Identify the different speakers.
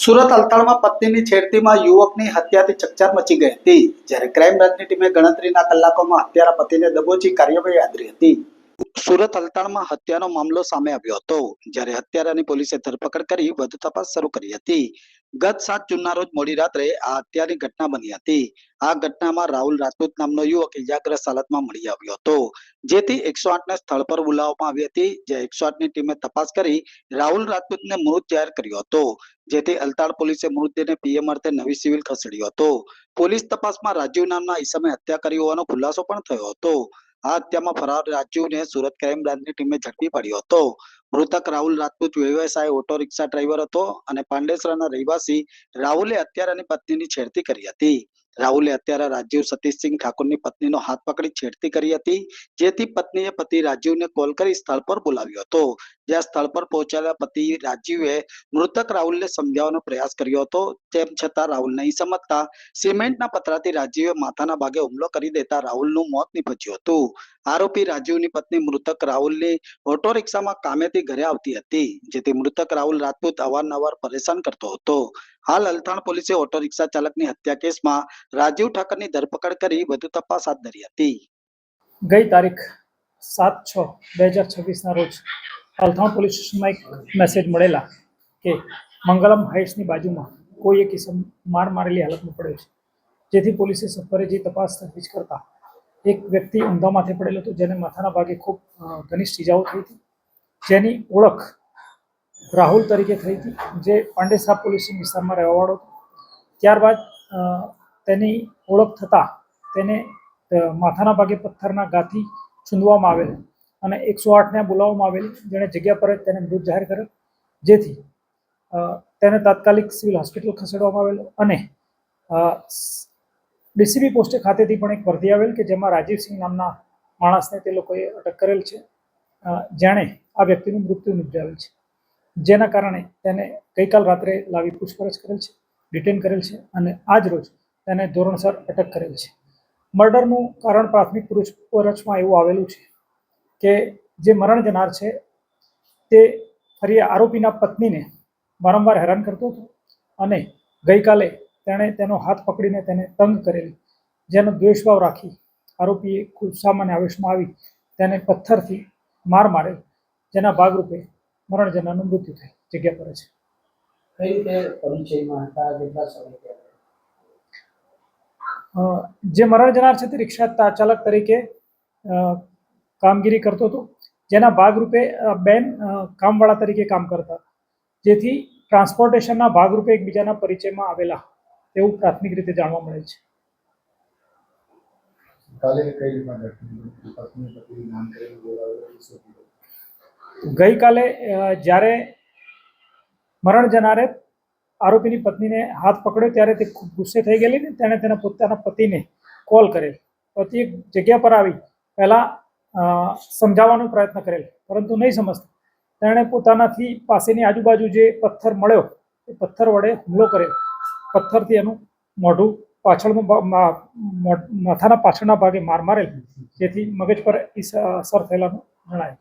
Speaker 1: સુરત અલતાણમાં પત્નીની છેડતીમાં યુવકની હત્યાથી ચકચાર મચી ગઈ હતી, જ્યારે ક્રાઇમ બ્રાન્ચની ટીમે ગણતરીના કલાકોમાં હત્યારા પતિને દબોચી કાર્યવાહી આદરી હતી। સુરત અલતાણમાં હત્યાનો મામલો સામે આવ્યો હતો, જ્યારે હત્યારાની પોલીસે ધરપકડ કરી વધુ તપાસ શરૂ કરી હતી। ગત 7 જૂનના રોજ મોડી રાત્રે આ હત્યાની ઘટના બની હતી। આ ઘટનામાં રાહુલ રાજપૂત નામનો યુવક ઇજાગ્રસ્ત હાલતમાં મળી આવ્યો હતો, જેથી 108ને સ્થળ પર બોલાવવામાં આવી હતી। જે 108ની ટીમે તપાસ કરી રાહુલ રાજપૂતને મૃત જાહેર કર્યો હતો, જેથી અલતાણ પોલીસે મૃતદેહને પીએમ અર્થે નવી સિવિલ ખસેડ્યો હતો। પોલીસ તપાસમાં રાજીવ નામના ઈસમે હત્યા કરી હોવાનો ખુલાસો પણ થયો હતો। આ હત્યામાં ફરાર રાજુને સુરત ક્રાઇમ બ્રાન્ચની ટીમે ઝડપી પાડ્યો હતો। મૃતક રાહુલ રાજપૂત વ્યવસાય ઓટો રિક્ષા ડ્રાઈવર હતો અને પાંડેસરાના રહેવાસી રાહુલે હત્યારાની પત્નીની છેડતી કરી હતી। રાહુલે હત્યારા રાજીવ સતીશસિંહ ઠાકોરની પત્નીનો હાથ પકડી છેડતી કરી હતી, જેથી પત્નીએ પતિ રાજીવને કોલ કરી સ્થળ પર બોલાવ્યો હતો। જ્યાં સ્થળ પર પહોંચેલા પતિ રાજીવે મૃતક રાહુલને સમજાવવાનો પ્રયાસ કર્યો હતો, તેમ છતાં રાહુલ નહીં સમજતા સિમેન્ટના પતરાથી રાજીવે માથાના ભાગે હુમલો કરી દેતા રાહુલનું મોત નીપજ્યું હતું। આરોપી રાજીવની પત્ની મૃતક રાહુલની ઓટો રિક્ષામાં કામેથી ઘરે આવતી હતી, જેથી મૃતક રાહુલ રાજપૂત અવારનવાર પરેશાન કરતો હતો। હાલ અલથાણ પોલીસે ઓટો રિક્ષા ચાલકની હત્યા કેસમાં રાજીવ ઠાકરની ધરપકડ કરી વધુ તપાસ હાથ ધરી હતી।
Speaker 2: ગઈ તારીખ 7/6/2026ના રોજ અલથાણ પોલીસ સ્ટેશનમાં એક મેસેજ મળેલા કે મંગલમ હાઇટ્સની બાજુમાં કોઈ એક ઇસમ મારેલી હાલતમાં પડ્યો છે, જેથી પોલીસે સત્વરે જે તપાસ તજવીજ કરતા એક વ્યક્તિ ઊંધા માથે પડેલો હતો, જેને માથાના ભાગે ખૂબ ઘનિષ્ઠ ઇજાઓ થઈ હતી, જેની ઓળખ રાહુલ તરીકે થઈ હતી, જે પાંડેસરા પોલીસ વિસ્તારમાં રહેવાવાળો હતો। ત્યારબાદ તેની ઓળખ થતાં તેને માથાના ભાગે પથ્થરના ઘાથી છૂંદવામાં આવેલ અને 108ને બોલાવવામાં આવેલ, જેણે જગ્યા પર જ તેને મૃત જાહેર કરેલ, જેથી તેને તાત્કાલિક સિવિલ હોસ્પિટલ ખસેડવામાં આવેલ અને ડીસીબી પોસ્ટે ખાતેથી પણ એક વર્દી આવેલ કે જેમાં રાજીવસિંહ નામના માણસને તે લોકોએ અટક કરેલ છે, જેણે આ વ્યક્તિનું મૃત્યુ નિપજાવેલ છે, જેના કારણે તેને ગઈકાલ રાત્રે લાવી પૂછપરછ કરેલ છે, ડિટેન કરેલ છે અને આજ રોજ તેને ધોરણસર અટક કરેલ છે। મર્ડરનું કારણ પ્રાથમિક પૂછપરછમાં એવું આવેલું છે કે જે મરણ જનાર છે તે ફરી આરોપીના પત્નીને વારંવાર હેરાન કરતો હતો અને ગઈકાલે તેણે તેનો હાથ પકડીને તેને તંગ કરેલી, જેનો દ્વેષભાવ રાખી આરોપીએ ગુસ્સામાં અને આવેશમાં આવી તેને પથ્થરથી મારેલ, જેના ભાગરૂપે મરણ જનારનું મૃત્યુ થાય જગ્યા પર છે।
Speaker 3: કઈ રીતે પરિચયમાં હતા, કેટલા સમય
Speaker 2: જે મરણ જનાર છે તે રિક્ષા ચાલક તરીકે કામગીરી કરતો હતો, જેના ભાગરૂપે બેન કામવાળા તરીકે કામ કરતા, જેથી ટ્રાન્સપોર્ટેશનના ભાગરૂપે એકબીજાના પરિચયમાં આવેલા એવું પ્રાથમિક રીતે જાણવા મળે છે। ગઈકાલે જ્યારે મરણ જનારે આરોપીની પત્નીને હાથ પકડ્યો ત્યારે તે ખૂબ ગુસ્સે થઈ ગયેલી ને તેણે તેના પોતાના પતિને કોલ કરેલ। પતિએ જગ્યા પર આવી પહેલાં સમજાવવાનો પ્રયત્ન કરેલ, પરંતુ નહીં સમજતા તેણે પોતાનાથી પાસેની આજુબાજુ જે પથ્થર મળ્યો એ પથ્થર વડે હુમલો કરેલ। પથ્થરથી એનું મોઢું પાછળનું માથાના પાછળના ભાગે મારેલ, જેથી મગજ પર અસર થયેલાનું જણાય।